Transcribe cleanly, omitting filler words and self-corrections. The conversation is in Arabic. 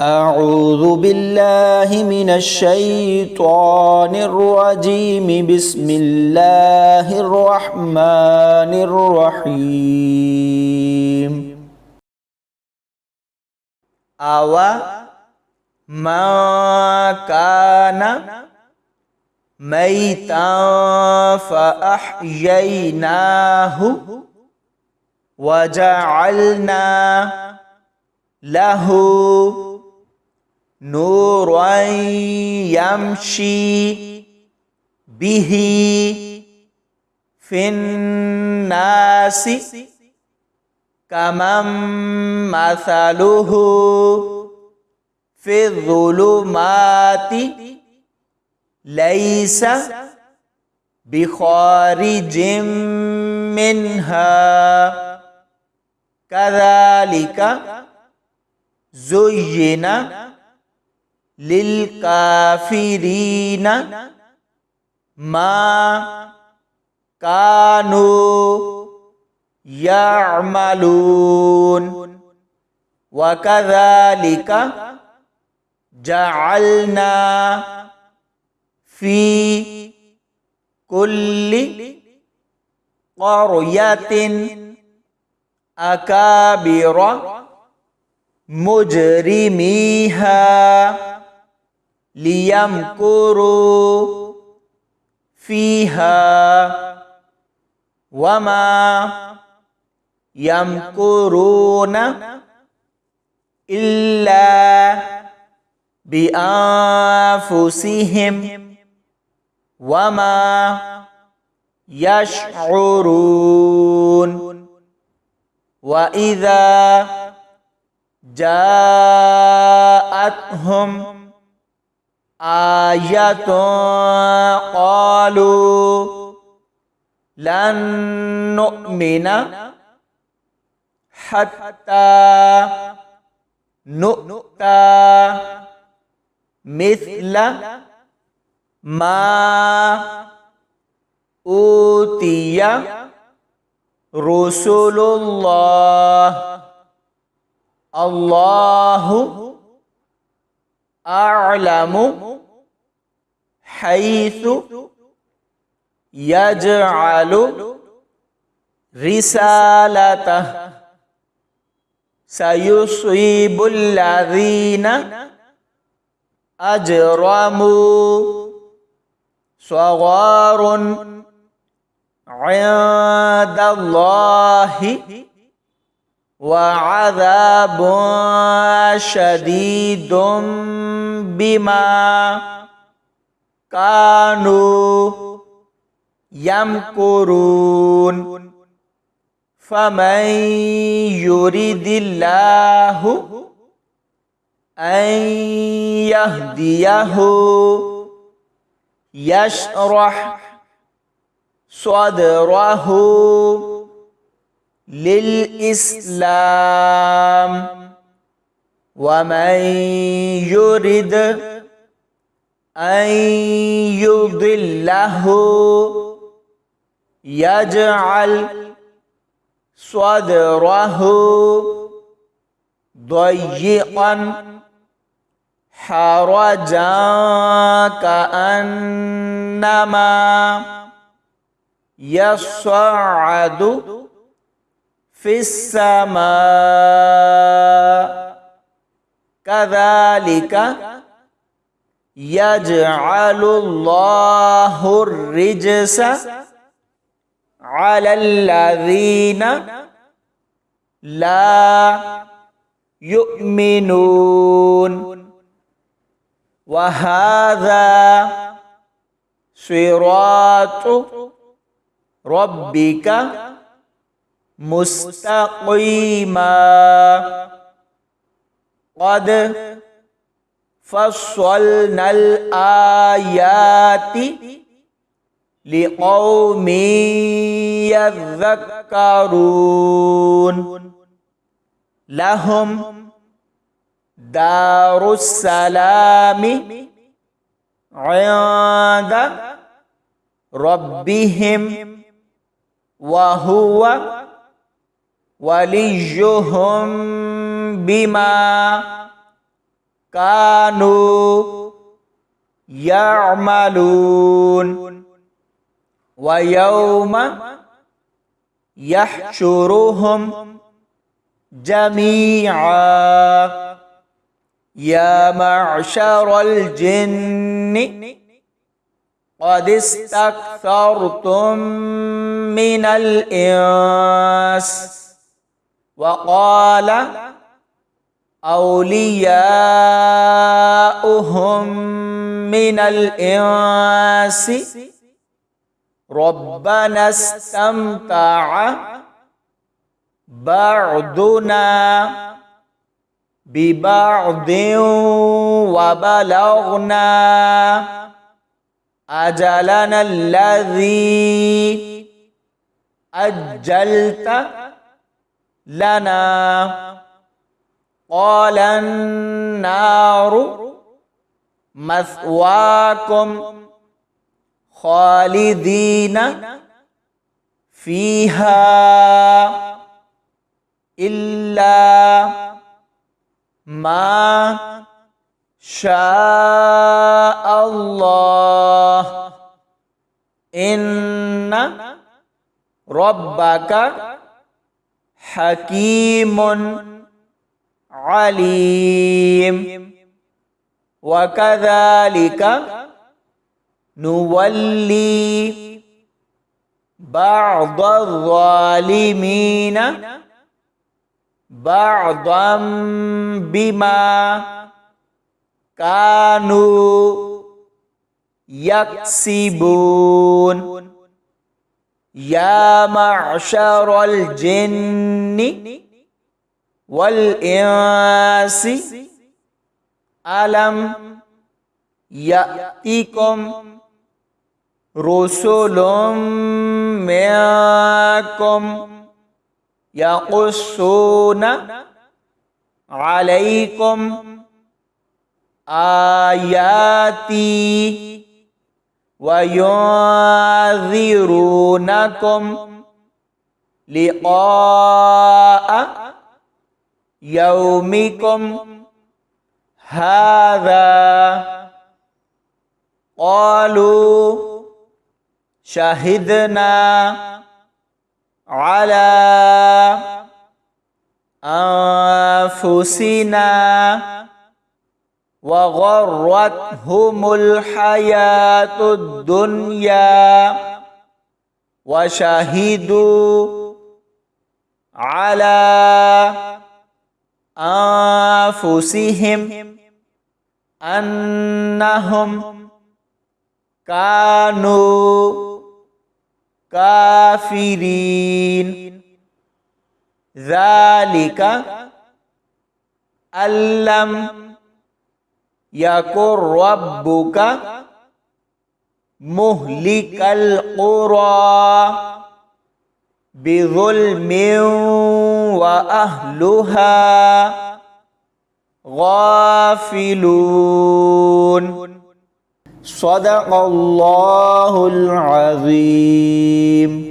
أعوذ بالله من الشيطان الرجيم بسم الله الرحمن الرحيم أو ما كان ميتا فأحييناه وجعلنا له نورا يمشي به في الناس كمن مثله في الظلمات ليس بخارج منها كذلك زين للكافرين ما كانوا يعملون وكذلك جعلنا في كل قرية أكابر مجرميها ليمكروا فيها وما يمكرون إلا بأنفسهم وما يشعرون وإذا جاءتهم آية قالوا لن نؤمن حتى نؤتى مثل ما أوتي رسل الله الله أعلم حيث يجعل رسالته سيصيب الذين أجرموا صغار عند الله وعذاب شديد بما كانوا يمكرون فمن يرد الله أن يهديه يشرح صدره للإسلام ومن يرد أن يضله يجعل صدره ضيقا حرجا كأنما يصعد في السماء كذلك يجعل الله الرجس على الذين لا يؤمنون وهذا صراط ربك مستقيما قد فصلنا الآيات لقوم يذكرون لهم دار السلام عند ربهم وهو وليهم بما كانوا يعملون ويوم يحشرهم جميعا يا معشر الجن قد استكثرتم من الإنس وقال أولياؤهم من الإنس ربنا استمتع بعضنا ببعض وبلغنا أجلنا الذي أجلت لنا قال النار مثواكم خالدين فيها إلا ما شاء الله إن ربك حكيم عليم وكذلك نولي بعض الظالمين بعضا بما كانوا يكسبون يا معشر الجن والإنس ألم يأتكم رسل منكم يقصون عليكم آياتي وينذرونكم لقاء يومكم هذا قالوا شهدنا على أنفسنا وغرتهم الحياة الدنيا وشهدوا على أنفسهم أنهم كانوا كافرين ذلك أن لم يكن ربك مهلك القرى بظلم وأهلها غافلون صدق الله العظيم.